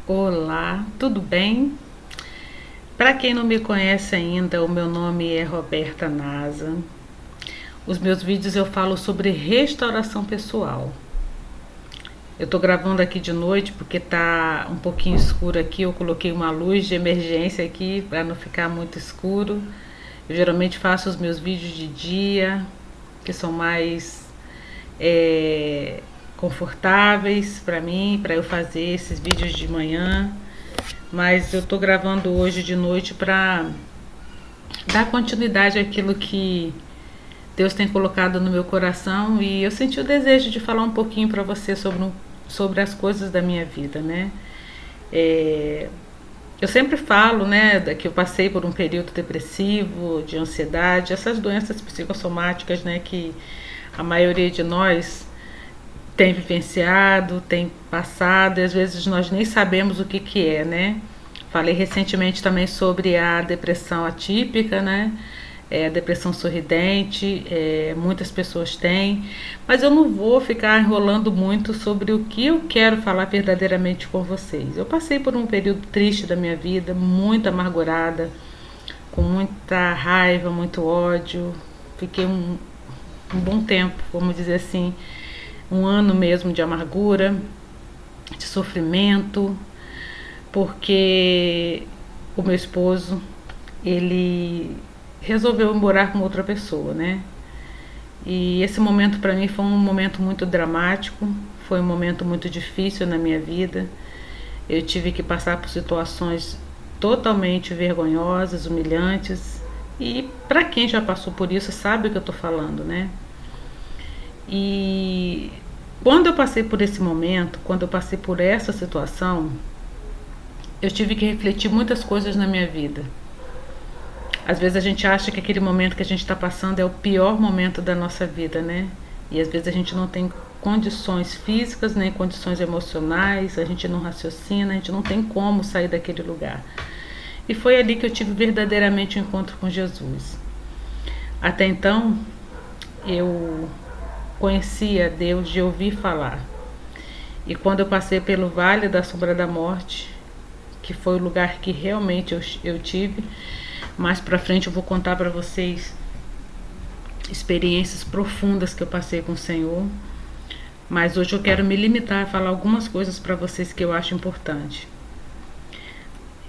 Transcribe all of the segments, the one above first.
Olá, tudo bem? Para quem não me conhece ainda, o meu nome é Roberta Nasa. Os meus vídeos eu falo sobre restauração pessoal. Eu tô gravando aqui de noite porque tá um pouquinho escuro aqui. Eu coloquei uma luz de emergência aqui para não ficar muito escuro. Eu geralmente faço os meus vídeos de dia, que são mais confortáveis para mim, para eu fazer esses vídeos de manhã. Mas eu tô gravando hoje de noite para dar continuidade àquilo que Deus tem colocado no meu coração, e eu senti o desejo de falar um pouquinho para você sobre as coisas da minha vida, né? É, eu sempre falo, né, que eu passei por um período depressivo, de ansiedade, essas doenças psicossomáticas, né, que a maioria de nós tem vivenciado, tem passado, e às vezes nós nem sabemos o que que é, né? Falei recentemente também sobre a depressão atípica, né? A depressão sorridente, muitas pessoas têm, mas eu não vou ficar enrolando muito sobre o que eu quero falar verdadeiramente com vocês. Eu passei por um período triste da minha vida, muito amargurada, com muita raiva, muito ódio. Fiquei um bom tempo, vamos dizer assim, um ano mesmo de amargura, de sofrimento, porque o meu esposo, ele resolveu morar com outra pessoa, né? E esse momento para mim foi um momento muito dramático, foi um momento muito difícil na minha vida. Eu tive que passar por situações totalmente vergonhosas, humilhantes, e para quem já passou por isso sabe o que eu tô falando, né? E quando eu passei por esse momento, quando eu passei por essa situação, eu tive que refletir muitas coisas na minha vida. Às vezes a gente acha que aquele momento que a gente está passando é o pior momento da nossa vida, né? E às vezes a gente não tem condições físicas, nem condições emocionais, a gente não raciocina, a gente não tem como sair daquele lugar. E foi ali que eu tive verdadeiramente um encontro com Jesus. Até então, eu conhecia Deus de ouvir falar. E quando eu passei pelo Vale da Sombra da Morte, que foi o lugar que realmente eu tive, mais pra frente eu vou contar para vocês experiências profundas que eu passei com o Senhor, mas hoje eu quero me limitar a falar algumas coisas para vocês que eu acho importante.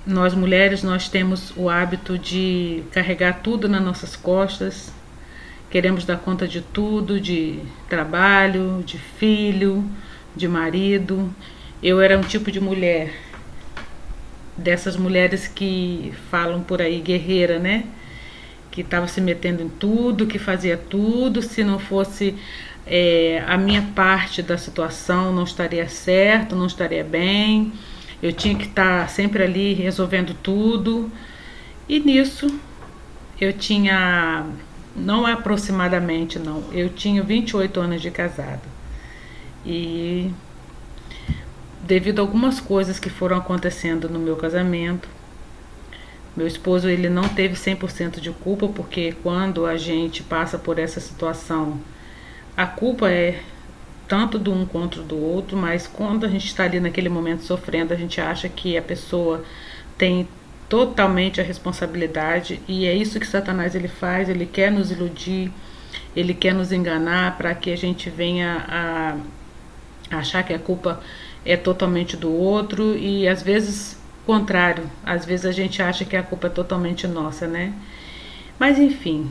Nós mulheres, nós temos o hábito de carregar tudo nas nossas costas, queremos dar conta de tudo, de trabalho, de filho, de marido. Eu era um tipo de mulher, dessas mulheres que falam por aí guerreira, né? Que estava se metendo em tudo, que fazia tudo. Se não fosse a minha parte da situação, não estaria certo, não estaria bem. Eu tinha que estar sempre ali resolvendo tudo. E nisso eu tinha, não aproximadamente não, eu tinha 28 anos de casado. E devido a algumas coisas que foram acontecendo no meu casamento, meu esposo, ele não teve 100% de culpa, porque quando a gente passa por essa situação, a culpa é tanto do um quanto do outro, mas quando a gente está ali naquele momento sofrendo, a gente acha que a pessoa tem totalmente a responsabilidade, e é isso que Satanás ele faz. Ele quer nos iludir, ele quer nos enganar para que a gente venha a achar que a culpa é totalmente do outro, e às vezes contrário, às vezes a gente acha que a culpa é totalmente nossa, né? Mas enfim,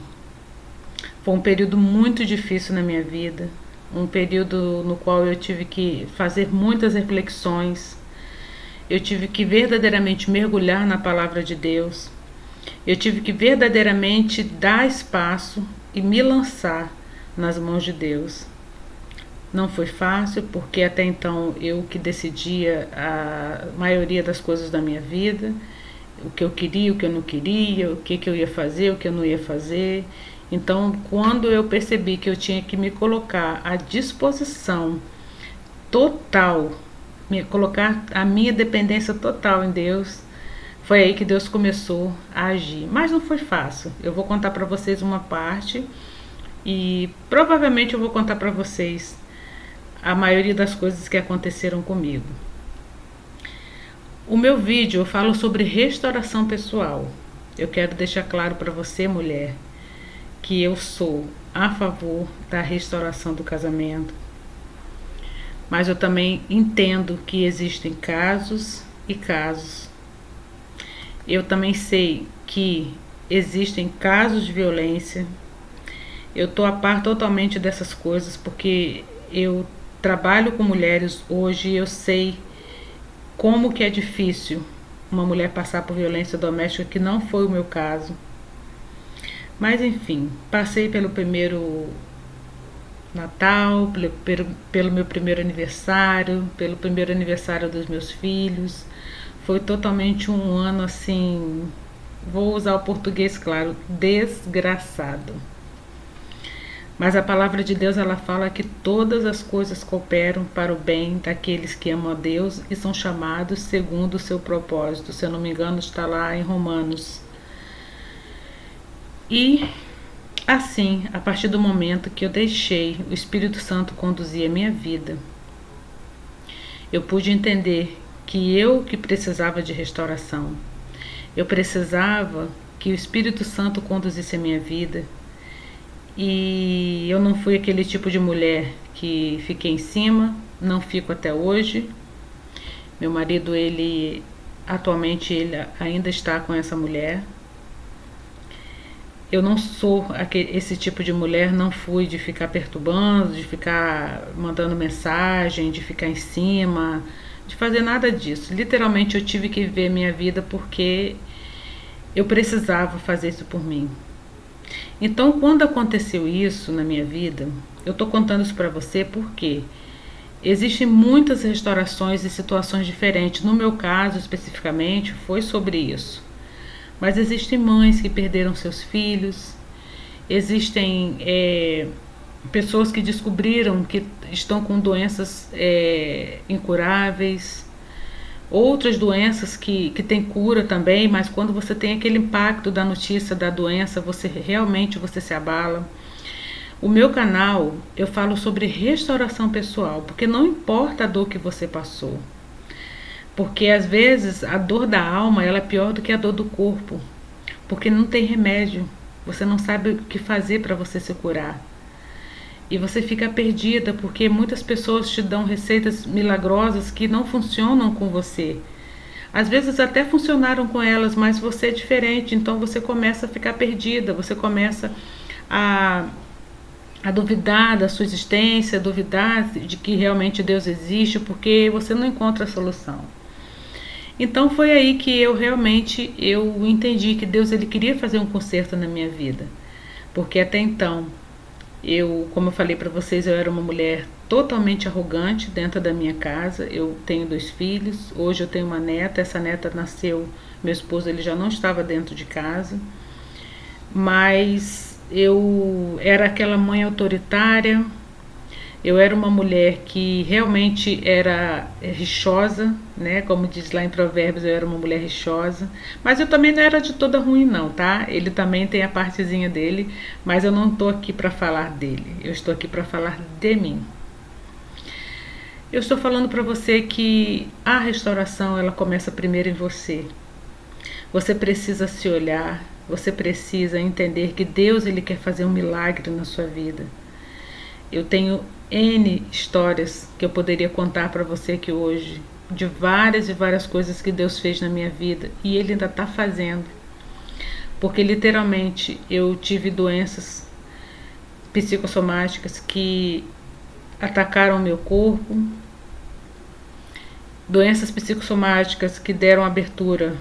foi um período muito difícil na minha vida, um período no qual eu tive que fazer muitas reflexões, eu tive que verdadeiramente mergulhar na palavra de Deus, eu tive que verdadeiramente dar espaço e me lançar nas mãos de Deus. Não foi fácil, porque até então eu que decidia a maioria das coisas da minha vida, o que eu queria, o que eu não queria, o que eu ia fazer, o que eu não ia fazer. Então, quando eu percebi que eu tinha que me colocar à disposição total, me colocar a minha dependência total em Deus, foi aí que Deus começou a agir. Mas não foi fácil. Eu vou contar para vocês uma parte, e provavelmente eu vou contar para vocês a maioria das coisas que aconteceram comigo. O meu vídeo eu falo sobre restauração pessoal. Eu quero deixar claro para você, mulher, que eu sou a favor da restauração do casamento, mas eu também entendo que existem casos e casos. Eu também sei que existem casos de violência. Eu tô a par totalmente dessas coisas porque eu trabalho com mulheres hoje e eu sei como que é difícil uma mulher passar por violência doméstica, que não foi o meu caso. Mas enfim, passei pelo primeiro Natal, pelo meu primeiro aniversário, pelo primeiro aniversário dos meus filhos. Foi totalmente um ano assim, vou usar o português claro, desgraçado. Mas a palavra de Deus, ela fala que todas as coisas cooperam para o bem daqueles que amam a Deus e são chamados segundo o seu propósito. Se eu não me engano, está lá em Romanos. E assim, a partir do momento que eu deixei o Espírito Santo conduzir a minha vida, eu pude entender que eu que precisava de restauração. Eu precisava que o Espírito Santo conduzisse a minha vida. E eu não fui aquele tipo de mulher que fiquei em cima, não fico até hoje. Meu marido, atualmente ele ainda está com essa mulher. Eu não sou esse tipo de mulher, não fui de ficar perturbando, de ficar mandando mensagem, de ficar em cima, de fazer nada disso. Literalmente eu tive que viver minha vida porque eu precisava fazer isso por mim. Então, quando aconteceu isso na minha vida, eu tô contando isso para você porque existem muitas restaurações e situações diferentes. No meu caso, especificamente, foi sobre isso. Mas existem mães que perderam seus filhos, existem pessoas que descobriram que estão com doenças incuráveis, outras doenças que têm cura também, mas quando você tem aquele impacto da notícia da doença, você realmente se abala. O meu canal, eu falo sobre restauração pessoal, porque não importa a dor que você passou. Porque às vezes a dor da alma, ela é pior do que a dor do corpo, porque não tem remédio. Você não sabe o que fazer para você se curar. E você fica perdida porque muitas pessoas te dão receitas milagrosas que não funcionam com você. Às vezes até funcionaram com elas, mas você é diferente, então você começa a ficar perdida, você começa a duvidar da sua existência, a duvidar de que realmente Deus existe, porque você não encontra a solução. Então foi aí que eu entendi que Deus ele queria fazer um conserto na minha vida. Porque até então, como eu falei para vocês, eu era uma mulher totalmente arrogante dentro da minha casa. Eu tenho 2 filhos, hoje eu tenho uma neta, essa neta nasceu, meu esposo ele já não estava dentro de casa, mas eu era aquela mãe autoritária, eu era uma mulher que realmente era rixosa, né? Como diz lá em Provérbios, eu era uma mulher rixosa. Mas eu também não era de toda ruim não, tá? Ele também tem a partezinha dele, mas eu não estou aqui para falar dele. Eu estou aqui para falar de mim. Eu estou falando para você que a restauração, ela começa primeiro em você. Você precisa se olhar, você precisa entender que Deus ele quer fazer um milagre na sua vida. Eu tenho N histórias que eu poderia contar para você aqui hoje, de várias e várias coisas que Deus fez na minha vida e Ele ainda está fazendo. Porque literalmente eu tive doenças psicossomáticas que atacaram o meu corpo, doenças psicossomáticas que deram abertura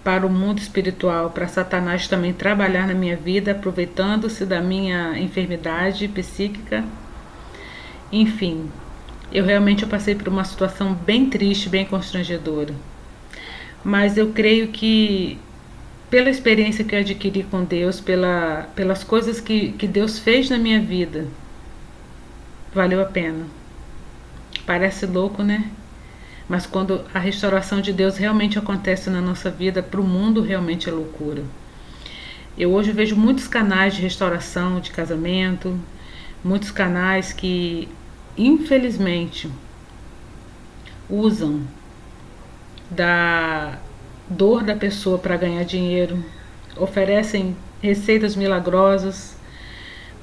para o mundo espiritual, para Satanás também trabalhar na minha vida, aproveitando-se da minha enfermidade psíquica. Enfim, eu passei por uma situação bem triste, bem constrangedora. Mas eu creio que pela experiência que eu adquiri com Deus, pelas coisas que Deus fez na minha vida, valeu a pena. Parece louco, né? Mas quando a restauração de Deus realmente acontece na nossa vida, para o mundo realmente é loucura. Eu hoje vejo muitos canais de restauração de casamento, muitos canais que, infelizmente, usam da dor da pessoa para ganhar dinheiro, oferecem receitas milagrosas,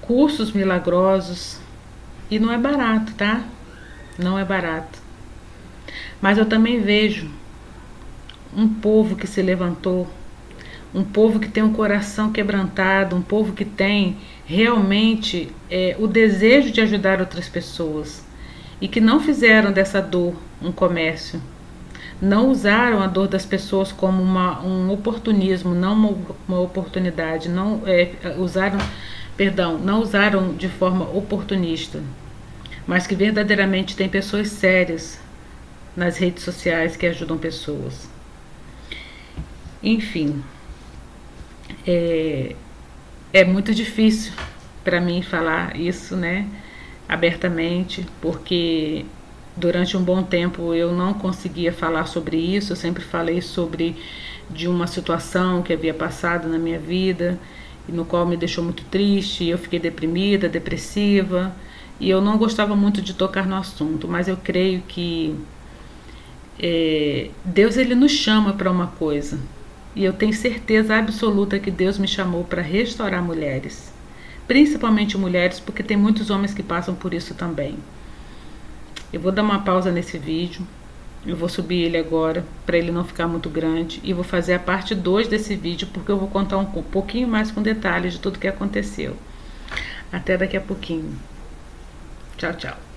cursos milagrosos, e não é barato, tá? Não é barato. Mas eu também vejo um povo que se levantou, um povo que tem um coração quebrantado, um povo que tem realmente o desejo de ajudar outras pessoas e que não fizeram dessa dor um comércio, não usaram a dor das pessoas como um oportunismo, não uma oportunidade, não usaram de forma oportunista, mas que verdadeiramente tem pessoas sérias nas redes sociais que ajudam pessoas. Enfim, é muito difícil para mim falar isso, né, abertamente, porque durante um bom tempo eu não conseguia falar sobre isso. Eu sempre falei sobre de uma situação que havia passado na minha vida e no qual me deixou muito triste. Eu fiquei deprimida, depressiva, e eu não gostava muito de tocar no assunto, mas eu creio que Deus, ele nos chama para uma coisa, e eu tenho certeza absoluta que Deus me chamou para restaurar mulheres, principalmente mulheres, porque tem muitos homens que passam por isso também. Eu vou dar uma pausa nesse vídeo, eu vou subir ele agora para ele não ficar muito grande, e vou fazer a parte 2 desse vídeo, porque eu vou contar um pouquinho mais com detalhes de tudo que aconteceu. Até daqui a pouquinho. Tchau, tchau.